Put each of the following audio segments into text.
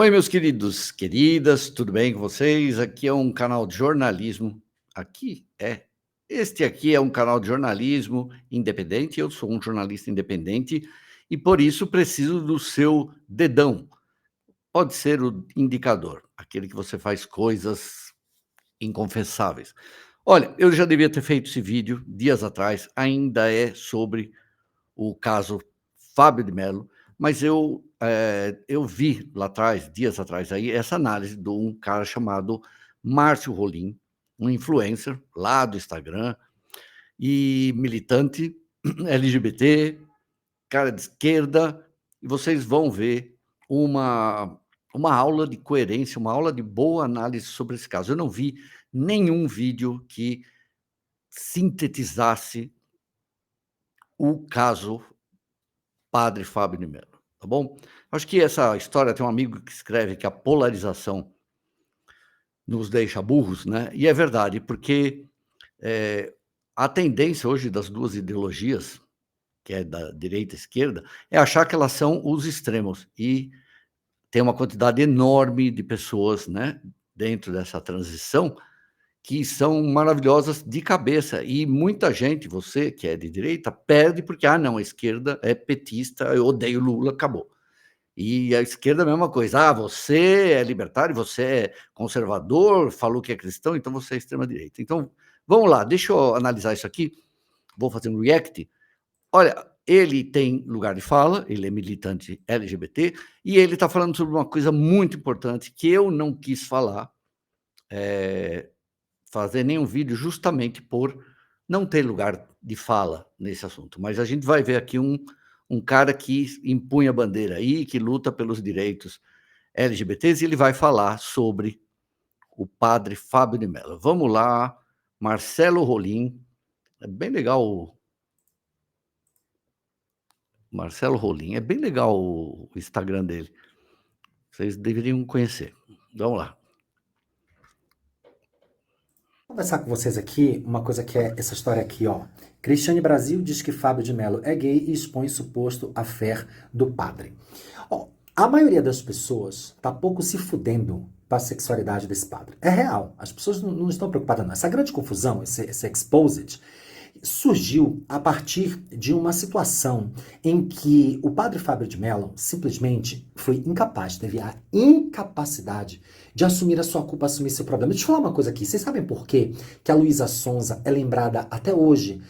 Oi, meus queridos, queridas, tudo bem com vocês? Aqui é um canal de jornalismo. Este aqui é um canal de jornalismo independente. Eu sou um jornalista independente e por isso preciso do seu dedão. Pode ser o indicador, aquele que você faz coisas inconfessáveis. Olha, eu já devia ter feito esse vídeo dias atrás, ainda é sobre o caso Fábio de Mello, mas eu vi lá atrás, dias atrás, aí, essa análise de um cara chamado Márcio Rolim, um influencer lá do Instagram e militante LGBT, cara de esquerda, e vocês vão ver uma, uma aula de coerência, uma aula de boa análise sobre esse caso. Eu não vi nenhum vídeo que sintetizasse o caso Padre Fábio de Mello, tá bom? Acho que essa história tem um amigo que escreve que a polarização nos deixa burros, né? E é verdade, porque a tendência hoje das duas ideologias, que é da direita e esquerda, é achar que elas são os extremos. E tem uma quantidade enorme de pessoas, né, dentro dessa transição, que são maravilhosas de cabeça. E muita gente, você que é de direita, perde porque, não, a esquerda é petista, eu odeio Lula, acabou. E a esquerda é a mesma coisa. Você é libertário, você é conservador, falou que é cristão, então você é extrema-direita. Então, vamos lá, deixa eu analisar isso aqui. Vou fazer um react. Olha, ele tem lugar de fala, ele é militante LGBT, e ele está falando sobre uma coisa muito importante que eu não quis falar, fazer nenhum vídeo justamente por não ter lugar de fala nesse assunto. Mas a gente vai ver aqui um cara que impunha a bandeira aí, que luta pelos direitos LGBTs, e ele vai falar sobre o padre Fábio de Mello. Vamos lá, Marcelo Rolim, é bem legal Marcelo Rolim, é bem legal o Instagram dele, vocês deveriam conhecer. Vamos lá. Vou conversar com vocês aqui uma coisa que é essa história aqui, ó. Cristiane Brasil diz que Fábio de Mello é gay e expõe suposto affair do padre. Ó, a maioria das pessoas tá pouco se fudendo para a sexualidade desse padre. É real. As pessoas não estão preocupadas, não. Essa grande confusão, esse exposed, surgiu a partir de uma situação em que o padre Fábio de Mello simplesmente foi incapaz, teve a incapacidade de assumir a sua culpa, assumir seu problema. Deixa eu falar uma coisa aqui. Vocês sabem por quê que a Luísa Sonza é lembrada até hoje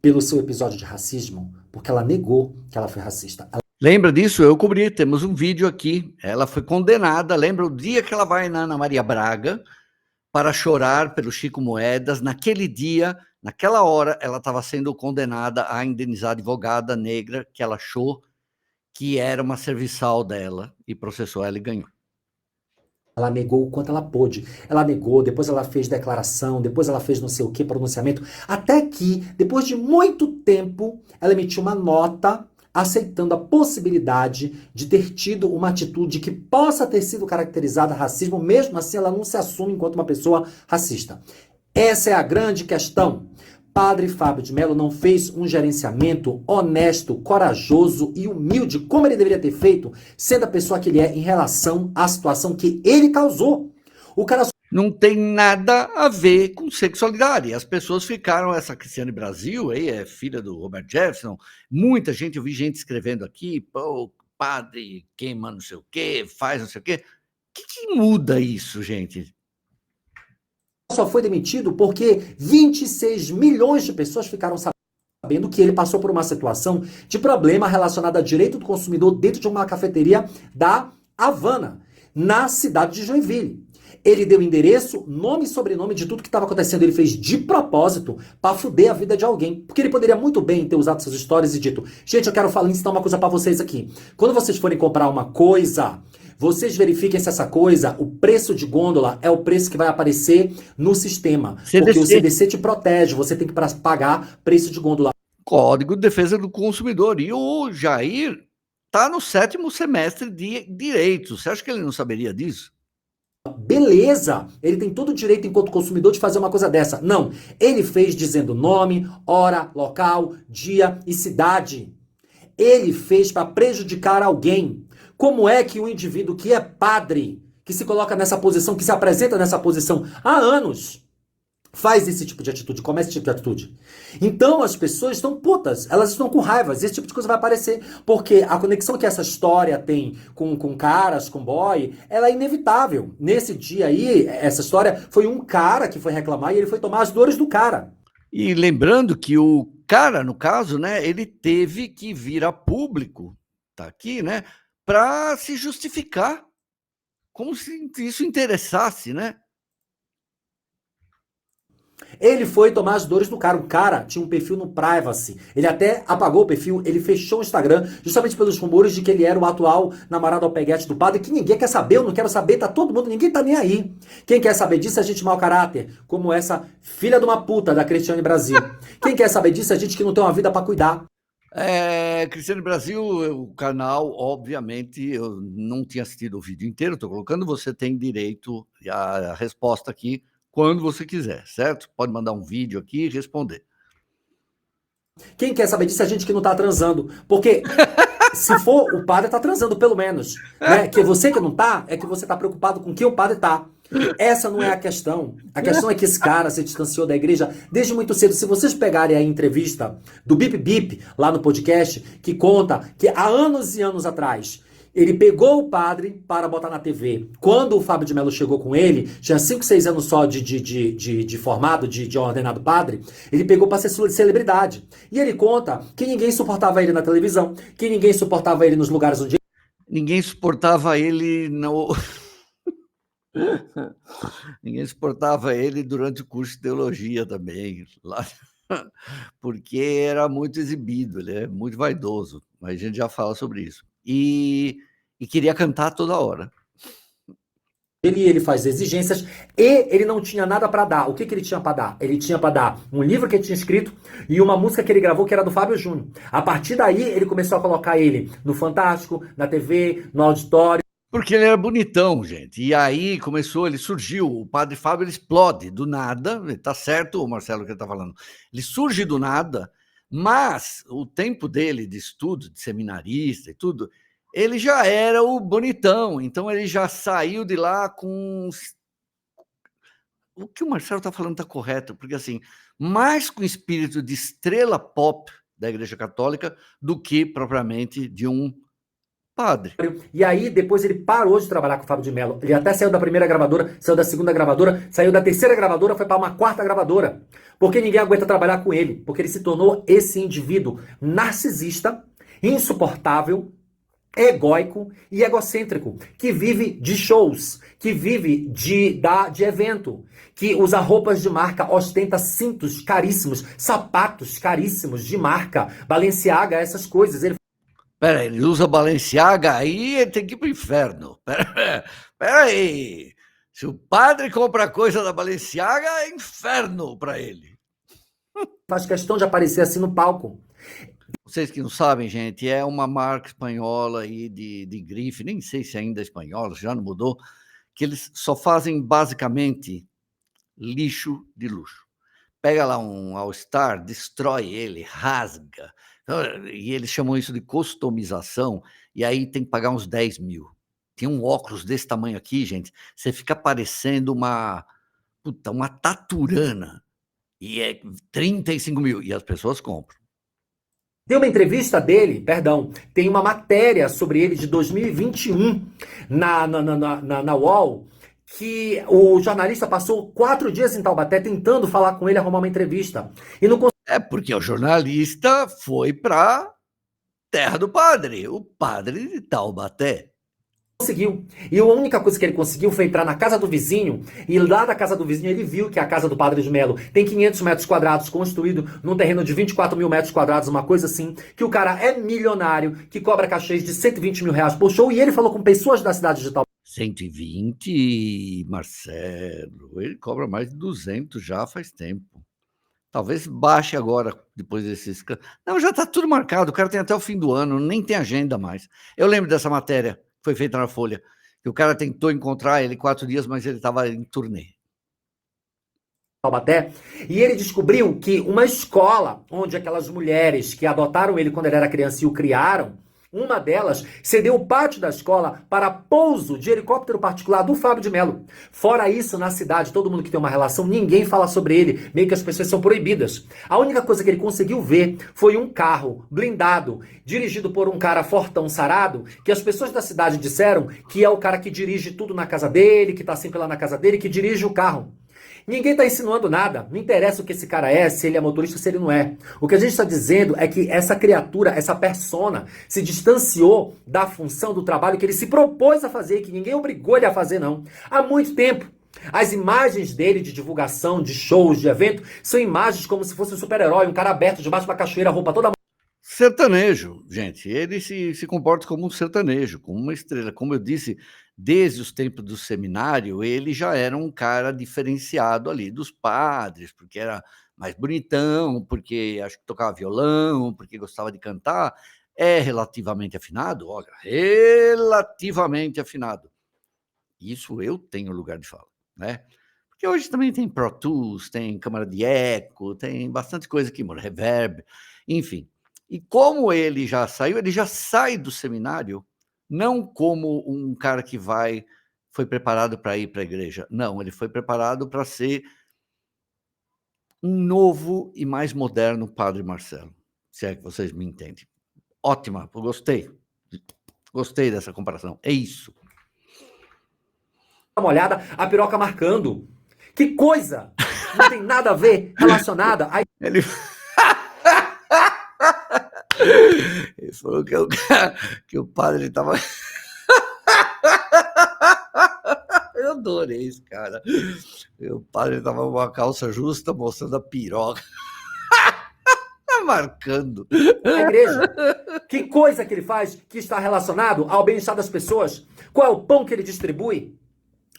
pelo seu episódio de racismo? Porque ela negou que ela foi racista. Lembra disso? Eu cobri, temos um vídeo aqui. Ela foi condenada, lembra o dia que ela vai na Ana Maria Braga para chorar pelo Chico Moedas? Naquele dia, naquela hora, ela estava sendo condenada a indenizar a advogada negra que ela achou que era uma serviçal dela e processou ela e ganhou. Ela negou o quanto ela pôde. Ela negou, depois ela fez declaração, depois ela fez não sei o que, pronunciamento, até que, depois de muito tempo, ela emitiu uma nota aceitando a possibilidade de ter tido uma atitude que possa ter sido caracterizada racismo, mesmo assim ela não se assume enquanto uma pessoa racista. Essa é a grande questão. Padre Fábio de Mello não fez um gerenciamento honesto, corajoso e humilde, como ele deveria ter feito, sendo a pessoa que ele é em relação à situação que ele causou. O cara não tem nada a ver com sexualidade. As pessoas ficaram, essa Cristiane Brasil aí é filha do Robert Jefferson, muita gente, eu vi gente escrevendo aqui, pô, padre queima não sei o quê, faz não sei o quê. O que muda isso, gente? só foi demitido porque 26 milhões de pessoas ficaram sabendo que ele passou por uma situação de problema relacionado a direito do consumidor dentro de uma cafeteria da Havana, na cidade de Joinville. Ele deu endereço, nome e sobrenome de tudo que estava acontecendo. Ele fez de propósito para fuder a vida de alguém. Porque ele poderia muito bem ter usado essas histórias e dito: gente, eu quero ensinar uma coisa para vocês aqui. Quando vocês forem comprar uma coisa, vocês verifiquem se essa coisa, o preço de gôndola, é o preço que vai aparecer no sistema. CDC. Porque o CDC te protege, você tem que pagar preço de gôndola. Código de Defesa do Consumidor. E o Jair está no 7º semestre de Direito. Você acha que ele não saberia disso? Beleza, ele tem todo o direito enquanto consumidor de fazer uma coisa dessa. Não, ele fez dizendo nome, hora, local, dia e cidade. Ele fez para prejudicar alguém. Como é que um indivíduo que é padre, que se coloca nessa posição, que se apresenta nessa posição há anos, faz esse tipo de atitude, começa esse tipo de atitude? Então as pessoas estão putas, elas estão com raiva, esse tipo de coisa vai aparecer, porque a conexão que essa história tem com caras, com boy, ela é inevitável. Nesse dia aí, essa história foi um cara que foi reclamar e ele foi tomar as dores do cara. E lembrando que o cara, no caso, né, ele teve que vir a público, tá aqui, né, para se justificar, como se isso interessasse, né? Ele foi tomar as dores do cara. O cara tinha um perfil no Privacy. Ele até apagou o perfil, ele fechou o Instagram, justamente pelos rumores de que ele era o atual namorado ao peguete do padre, que ninguém quer saber, eu não quero saber, tá todo mundo, ninguém tá nem aí. Quem quer saber disso é gente mau caráter, como essa filha de uma puta da Cristiane Brasil. Quem quer saber disso é gente que não tem uma vida para cuidar. Cristiane Brasil, o canal, obviamente, eu não tinha assistido o vídeo inteiro, estou colocando, você tem direito à resposta aqui quando você quiser, certo? Pode mandar um vídeo aqui e responder. Quem quer saber disso é gente que não tá transando. Porque se for, o padre tá transando, pelo menos. Né? Que você que não tá, é que você tá preocupado com que o padre tá. Essa não é a questão. A questão é que esse cara se distanciou da igreja desde muito cedo. Se vocês pegarem a entrevista do Bip Bip, lá no podcast, que conta que há anos e anos atrás, ele pegou o padre para botar na TV. Quando o Fábio de Mello chegou com ele, tinha 5, 6 anos só de formado, de ordenado padre, ele pegou para ser celebridade. E ele conta que ninguém suportava ele na televisão, que ninguém suportava ele nos lugares onde... Ninguém suportava ele no... Ninguém suportava ele durante o curso de teologia também, lá, porque era muito exibido, ele é muito vaidoso, mas a gente já fala sobre isso. E queria cantar toda hora. Ele faz exigências e ele não tinha nada para dar. O que ele tinha para dar? Ele tinha para dar um livro que ele tinha escrito e uma música que ele gravou que era do Fábio Júnior. A partir daí, ele começou a colocar ele no Fantástico, na TV, no auditório. Porque ele era bonitão, gente. E aí começou, ele surgiu, o Padre Fábio, ele explode do nada, tá certo, o Marcelo, que ele tá falando. Ele surge do nada, mas o tempo dele de estudo, de seminarista e tudo, ele já era o bonitão, então ele já saiu de lá com... O que o Marcelo está falando está correto, porque assim, mais com espírito de estrela pop da Igreja Católica do que propriamente de um padre. E aí, depois ele parou de trabalhar com o Fábio de Mello. Ele até saiu da primeira gravadora, saiu da segunda gravadora, saiu da terceira gravadora, foi para uma quarta gravadora. Porque ninguém aguenta trabalhar com ele. Porque ele se tornou esse indivíduo narcisista, insuportável, egóico e egocêntrico, que vive de shows, que vive de evento, que usa roupas de marca, ostenta cintos caríssimos, sapatos caríssimos de marca, Balenciaga, essas coisas. Peraí, ele usa Balenciaga, aí ele tem que ir pro inferno. Peraí, se o padre compra coisa da Balenciaga, é inferno para ele. Faz questão de aparecer assim no palco. Vocês que não sabem, gente, é uma marca espanhola aí de grife, nem sei se ainda é espanhola, já não mudou, que eles só fazem basicamente lixo de luxo. Pega lá um All-Star, destrói ele, rasga, e eles chamam isso de customização, e aí tem que pagar uns 10 mil. Tem um óculos desse tamanho aqui, gente, você fica parecendo uma taturana, e é 35 mil, e as pessoas compram. Tem uma entrevista dele, tem uma matéria sobre ele de 2021 na UOL, que o jornalista passou 4 dias em Taubaté tentando falar com ele, arrumar uma entrevista. E não porque o jornalista foi para terra do padre, o padre de Taubaté. conseguiu. E a única coisa que ele conseguiu foi entrar na casa do vizinho, e lá da casa do vizinho ele viu que a casa do Padre de Mello tem 500 metros quadrados construído num terreno de 24 mil metros quadrados, uma coisa assim, que o cara é milionário, que cobra cachês de 120 mil reais por show, e ele falou com pessoas da cidade de Taubaté. 120, Marcelo, ele cobra mais de 200 já faz tempo. Talvez baixe agora, depois desses... Não, já está tudo marcado, o cara tem até o fim do ano, nem tem agenda mais. Eu lembro dessa matéria, que foi feita na Folha, que o cara tentou encontrar ele 4 dias, mas ele estava em turnê. Taubaté, e ele descobriu que uma escola onde aquelas mulheres que adotaram ele quando ele era criança e o criaram, Uma delas cedeu o pátio da escola para pouso de helicóptero particular do Fábio de Mello. Fora isso, na cidade, todo mundo que tem uma relação, ninguém fala sobre ele. Meio que as pessoas são proibidas. A única coisa que ele conseguiu ver foi um carro blindado, dirigido por um cara fortão sarado, que as pessoas da cidade disseram que é o cara que dirige tudo na casa dele, que tá sempre lá na casa dele, que dirige o carro. Ninguém está insinuando nada. Não interessa o que esse cara é, se ele é motorista ou se ele não é. O que a gente está dizendo é que essa criatura, essa persona, se distanciou da função do trabalho que ele se propôs a fazer, que ninguém obrigou ele a fazer, não. Há muito tempo. As imagens dele de divulgação, de shows, de evento, são imagens como se fosse um super-herói, um cara aberto debaixo de uma cachoeira, roupa toda. Sertanejo, gente. Ele se comporta como um sertanejo, como uma estrela. Como eu disse, desde os tempos do seminário, ele já era um cara diferenciado ali dos padres, porque era mais bonitão, porque acho que tocava violão, porque gostava de cantar. É relativamente afinado, olha, relativamente afinado. Isso eu tenho lugar de fala, né? Porque hoje também tem Pro Tools, tem câmara de eco, tem bastante coisa aqui, reverb, enfim. E como ele já saiu, ele já sai do seminário não como um cara que foi preparado para ir para a igreja. Não, ele foi preparado para ser um novo e mais moderno Padre Marcelo, se é que vocês me entendem. Ótima, eu gostei. Gostei dessa comparação. É isso. Uma olhada, a piroca marcando. Que coisa! Não tem nada a ver relacionada a... Ele... Ele falou que o padre estava... Eu adorei esse cara. O padre estava com uma calça justa, mostrando a piroca. Marcando. A igreja. Que coisa que ele faz que está relacionado ao bem-estar das pessoas? Qual é o pão que ele distribui?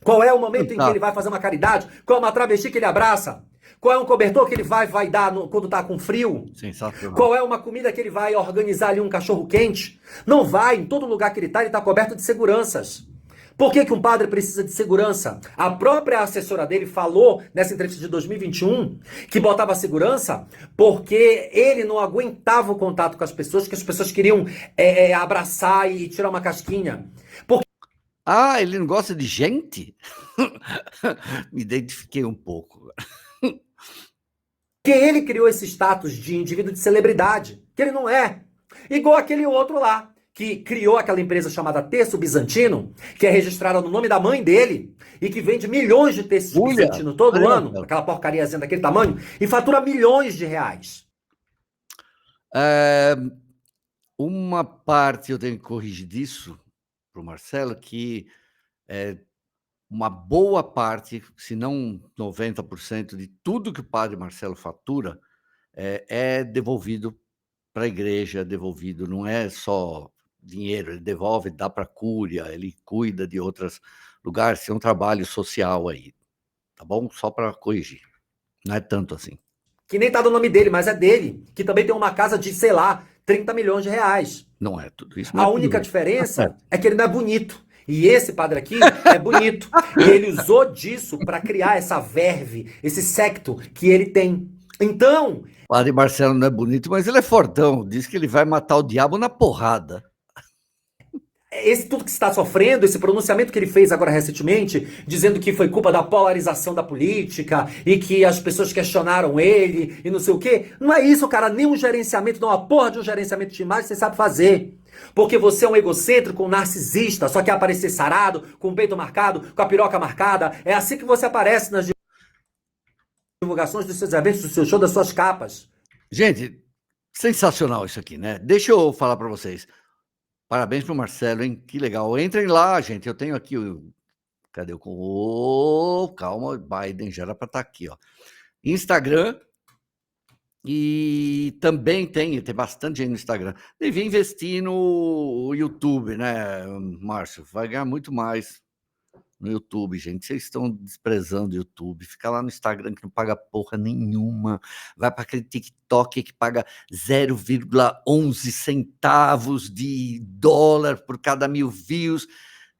Qual é o momento em que ele vai fazer uma caridade? Qual é uma travesti que ele abraça? Qual é um cobertor que ele vai dar quando tá com frio? Sensacional. Qual é uma comida que ele vai organizar ali, um cachorro quente? Não vai, em todo lugar que ele tá coberto de seguranças. Por que um padre precisa de segurança? A própria assessora dele falou nessa entrevista de 2021 que botava segurança porque ele não aguentava o contato com as pessoas, que as pessoas queriam abraçar e tirar uma casquinha. Ah, ele não gosta de gente? Me identifiquei um pouco. Porque ele criou esse status de indivíduo de celebridade, que ele não é. Igual aquele outro lá, que criou aquela empresa chamada Terço Bizantino, que é registrada no nome da mãe dele, e que vende milhões de terços bizantinos todo ano, aquela porcariazinha daquele tamanho, e fatura milhões de reais. Uma parte eu tenho que corrigir disso para o Marcelo, que uma boa parte, se não 90% de tudo que o padre Marcelo fatura é devolvido para a igreja, devolvido, não é só dinheiro, ele devolve, dá para a cúria, ele cuida de outros lugares, tem um trabalho social aí, tá bom? Só para corrigir, não é tanto assim. Que nem tá no nome dele, mas é dele, que também tem uma casa de, sei lá, 30 milhões de reais. Não é tudo isso. A única diferença é que ele não é bonito. E esse padre aqui é bonito. E ele usou disso para criar essa verve, esse secto que ele tem. Então... O padre Marcelo não é bonito, mas ele é fortão. Diz que ele vai matar o diabo na porrada. Esse tudo que está sofrendo, esse pronunciamento que ele fez agora recentemente, dizendo que foi culpa da polarização da política e que as pessoas questionaram ele e não sei o quê, não é isso, cara. Nem um gerenciamento, não, uma porra de um gerenciamento de imagem você sabe fazer. Porque você é um egocêntrico, um narcisista, só quer aparecer sarado, com o peito marcado, com a piroca marcada. É assim que você aparece nas divulgações dos seus eventos, do seu show, das suas capas. Gente, sensacional isso aqui, né? Deixa eu falar para vocês. Parabéns pro Marcelo, hein? Que legal. Entrem lá, gente. Eu tenho aqui o... Cadê o... Oh, calma, Biden já era para estar aqui, ó. Instagram. E também tem bastante gente no Instagram. Devia investir no YouTube, né, Márcio? Vai ganhar muito mais no YouTube, gente. Vocês estão desprezando o YouTube. Fica lá no Instagram que não paga porra nenhuma. Vai para aquele TikTok que paga 0,11 centavos de dólar por cada 1000 views.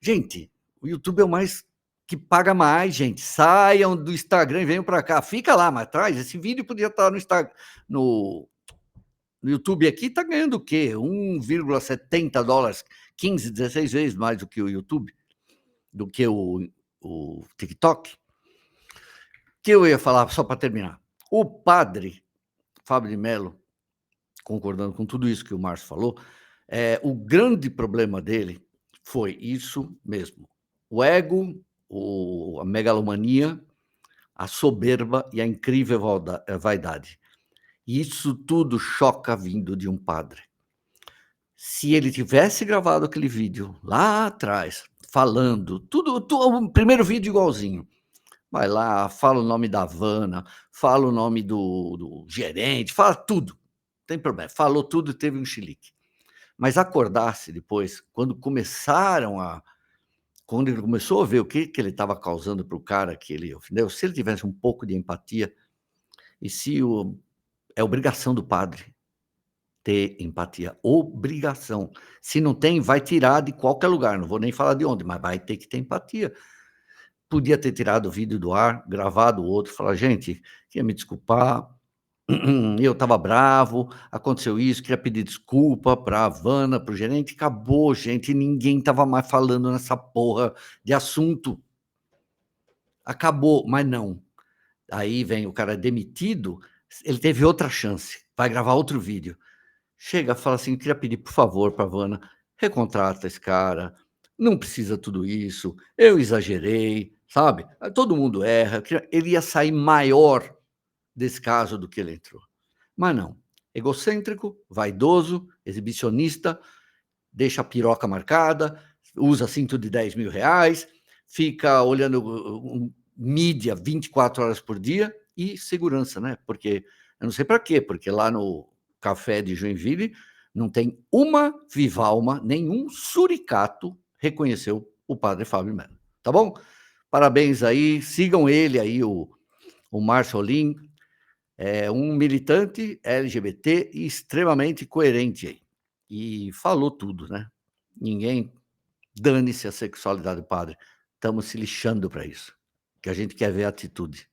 Gente, o YouTube é o mais que paga mais, gente. Saiam do Instagram e venham para cá. Fica lá, mas atrás. Esse vídeo podia estar no Instagram, no No YouTube aqui está ganhando o quê? $1,70, 15, 16 vezes mais do que o YouTube, do que o TikTok. Que eu ia falar, só para terminar. O padre Fábio de Mello, concordando com tudo isso que o Márcio falou, o grande problema dele foi isso mesmo: o ego, a megalomania, a soberba e a incrível vaidade. E isso tudo choca vindo de um padre. Se ele tivesse gravado aquele vídeo lá atrás, falando, o primeiro vídeo igualzinho, vai lá, fala o nome da Havana, fala o nome do gerente, fala tudo, não tem problema, falou tudo e teve um chilique. Mas acordasse depois, quando ele começou a ver o que ele estava causando para o cara que ele ofendeu, se ele tivesse um pouco de empatia, e se é obrigação do padre ter empatia, obrigação. Se não tem, vai tirar de qualquer lugar, não vou nem falar de onde, mas vai ter que ter empatia. Podia ter tirado o vídeo do ar, gravado o outro, falar: gente, queria me desculpar, eu estava bravo, aconteceu isso, queria pedir desculpa para a Havana, para o gerente, acabou, gente, ninguém estava mais falando nessa porra de assunto. Acabou, mas não. Aí vem o cara demitido, ele teve outra chance, vai gravar outro vídeo. Chega, fala assim: queria pedir, por favor, para a Havana, recontrata esse cara, não precisa tudo isso, eu exagerei, sabe? Todo mundo erra. Ele ia sair maior desse caso do que ele entrou. Mas não. Egocêntrico, vaidoso, exibicionista, deixa a piroca marcada, usa cinto de R$10.000, fica olhando mídia 24 horas por dia e segurança, né? Porque eu não sei para quê, porque lá no café de Joinville não tem uma viva alma, nenhum suricato reconheceu o padre Fábio Mello. Tá bom? Parabéns aí, sigam ele aí, o Márcio Olim, é um militante LGBT e extremamente coerente aí. E falou tudo, né? Ninguém, dane-se a sexualidade do padre. Estamos se lixando para isso. Que a gente quer ver a atitude.